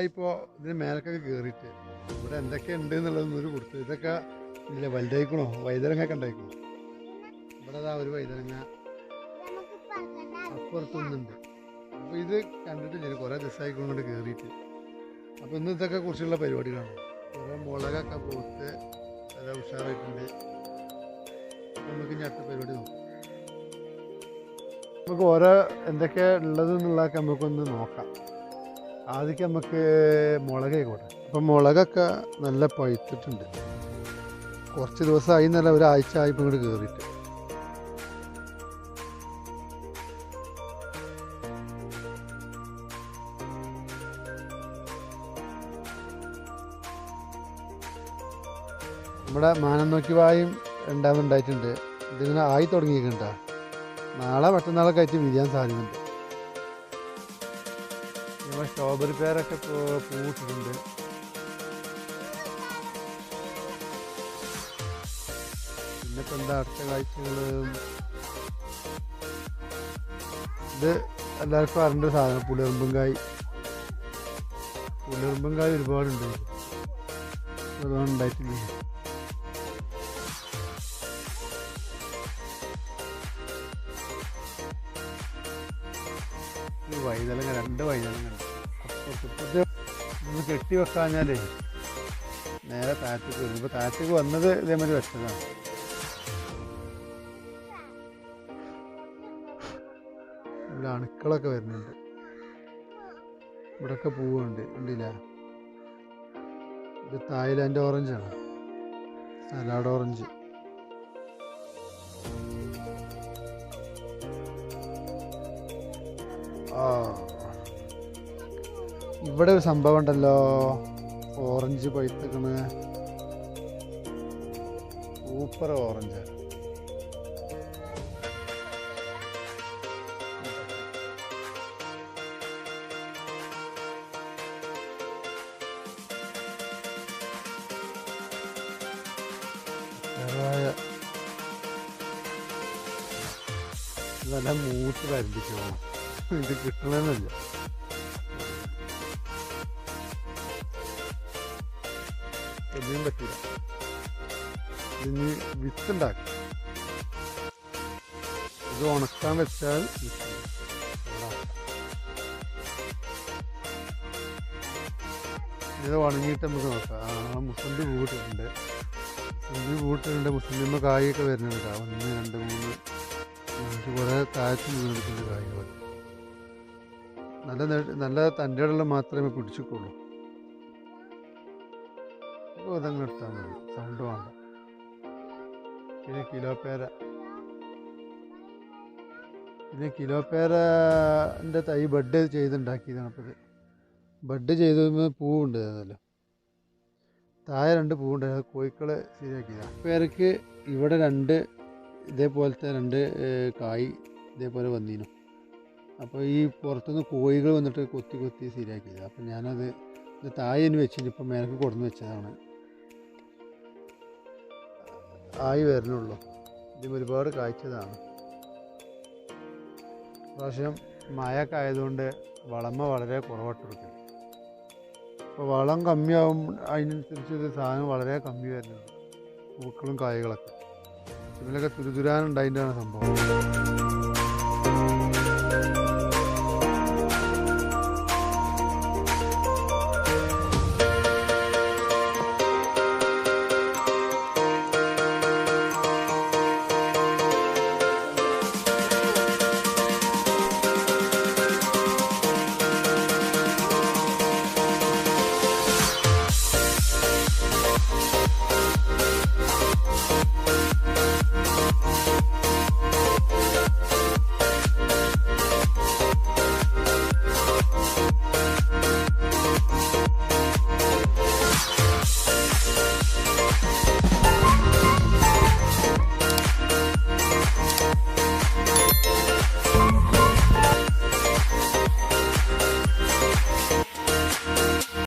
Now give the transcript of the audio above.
ദിവസമായിപ്പോൾ ഇതിന് മേലക്കൊക്കെ കയറിയിട്ട് ഇവിടെ എന്തൊക്കെ ഉണ്ട് എന്നുള്ളതൊന്നൊരു കൊടുത്തു. ഇതൊക്കെ ഇല്ല വലുതായിക്കണോ, വൈതരങ്ങൊക്കെ ഉണ്ടായിക്കണോ. ഇവിടെ അതാ ഒരു വൈതരങ്ങ അപ്പുറത്തൊന്നുണ്ട്. അപ്പോൾ ഇത് കണ്ടിട്ടില്ല, കുറേ ദിവസമായിക്കോളും കൊണ്ട് കയറിയിട്ട്. അപ്പോൾ ഇന്ന് ഇതൊക്കെ കുറിച്ചുള്ള പരിപാടികളാണ്. കുറേ മുളകൊക്കെ പോത്ത് അതാ ഉഷാറായിട്ടുണ്ട്. നമുക്ക് ഇനി അടുത്ത പരിപാടി നോക്കാം. നമുക്ക് ഓരോ എന്തൊക്കെയാണ് ഉള്ളതെന്നുള്ളതൊക്കെ നമുക്കൊന്ന് നോക്കാം. ആദ്യമൊക്കെ നമുക്ക് മുളകായിക്കോട്ടെ. അപ്പം മുളകൊക്കെ നല്ല പഴുത്തിട്ടുണ്ട്. കുറച്ച് ദിവസമായി എന്നല്ല, ഒരാഴ്ച ആയിപ്പോൾ ഇങ്ങോട്ട് കയറിയിട്ട്. നമ്മുടെ മാനം നോക്കി വായും ഉണ്ടായിട്ടുണ്ട്. ഇതിങ്ങനെ ആയി തുടങ്ങിയിട്ടുണ്ടാ. നാളെ മറ്റന്നാളൊക്കെ ആയിട്ട് വിരിയാൻ സാധ്യതയുണ്ട്. നമ്മൾ സ്ട്രോബെറി പേരൊക്കെ പൂവിട്ടിട്ടുണ്ട്. പിന്നെ ഇപ്പം എന്താ അടുത്ത കാഴ്ചകൾ? ഇത് എല്ലാവർക്കും അറിയേണ്ട ഒരു സാധനം പുളിയറുമ്പുംകായ്. പുളിയറുമ്പുംകായ് ഒരുപാടുണ്ട്. അതുകൊണ്ട് ഉണ്ടായിട്ടില്ല. വൈതലങ്ങ, 2 വൈതലങ്ങ ഒന്ന് കെട്ടി വെക്കാഞ്ഞാലേ നേരെ താഴത്തേക്ക് വരും. ഇപ്പോൾ താഴത്തേക്ക് വന്നത് ഇതേമാതിരി വെച്ചതാണ്. ഇവിടെ അണുക്കളൊക്കെ വരുന്നുണ്ട്. ഇവിടെയൊക്കെ പൂവുണ്ട്, ഉണ്ടില്ല. ഇത് തായ്ലാൻഡ് ഓറഞ്ചാണ്, സലാഡ് ഓറഞ്ച്. ഇവിടെ ഒരു സംഭവം ഉണ്ടല്ലോ, ഓറഞ്ച് പഴുത്തക്കണ്. Super orange. നല്ല മൂത്ത് കരിപ്പിച്ചു. ഇത് കിട്ടണമെന്നില്ല. ഒന്നിനും പറ്റില്ല. ഇനി വിത്തുണ്ടാക്കും. ഇത് ഉണക്കാൻ വെച്ചാൽ ഇത് ഉണങ്ങിയിട്ട് നമുക്ക് നോക്കാം. മുസമ്പി പൂട്ടിട്ടുണ്ട്. മുസമ്പിമ്മ കായൊക്കെ വരുന്നുണ്ട്. 1 2 3 കുറേ താഴത്ത് വീണെടുക്കുന്ന കായ്കൾ. നല്ല തൻ്റെ ഇടയിൽ മാത്രമേ പിടിച്ചിട്ടുള്ളൂ. അതങ്ങ് എടുത്താൽ മതി, സൗണ്ട് വേണ്ട. പിന്നെ കിലോ പേരൻ്റെ തൈ ബഡ് ചെയ്തുണ്ടാക്കിയതാണ്. അപ്പോൾ ഇത് ബഡ് ചെയ്ത് പൂവുണ്ട്. അതല്ലോ താഴെ 2 പൂവുണ്ട്. അത് കോഴിക്കളെ ശരിയാക്കിയതാണ്. പേരക്ക് ഇവിടെ 2 ഇതേപോലത്തെ 2 കായ് ഇതേപോലെ വന്നിരുന്നു. അപ്പോൾ ഈ പുറത്തുനിന്ന് കോഴികൾ വന്നിട്ട് കൊത്തി ശരിയാക്കിയത്. അപ്പം ഞാനത് താഴെ വെച്ചിട്ട് ഇപ്പം മേലേക്ക് കൊടുന്ന് വെച്ചതാണ്. ആയി വരണുള്ളൂ. ഇതിന് ഒരുപാട് കായ്ച്ചതാണ്. പ്രാവശ്യം മഴയൊക്കെ ആയതുകൊണ്ട് വളമ വളരെ കുറവായിട്ടെടുക്കും. അപ്പോൾ വളം കമ്മിയാവും, അതിനനുസരിച്ച് ഇത് സാധനം വളരെ കമ്മി വരുന്നുണ്ട്. പൂക്കളും കായകളൊക്കെ ഇതിലൊക്കെ തുരുതുരാനുണ്ടായതിൻ്റെയാണ് സംഭവം.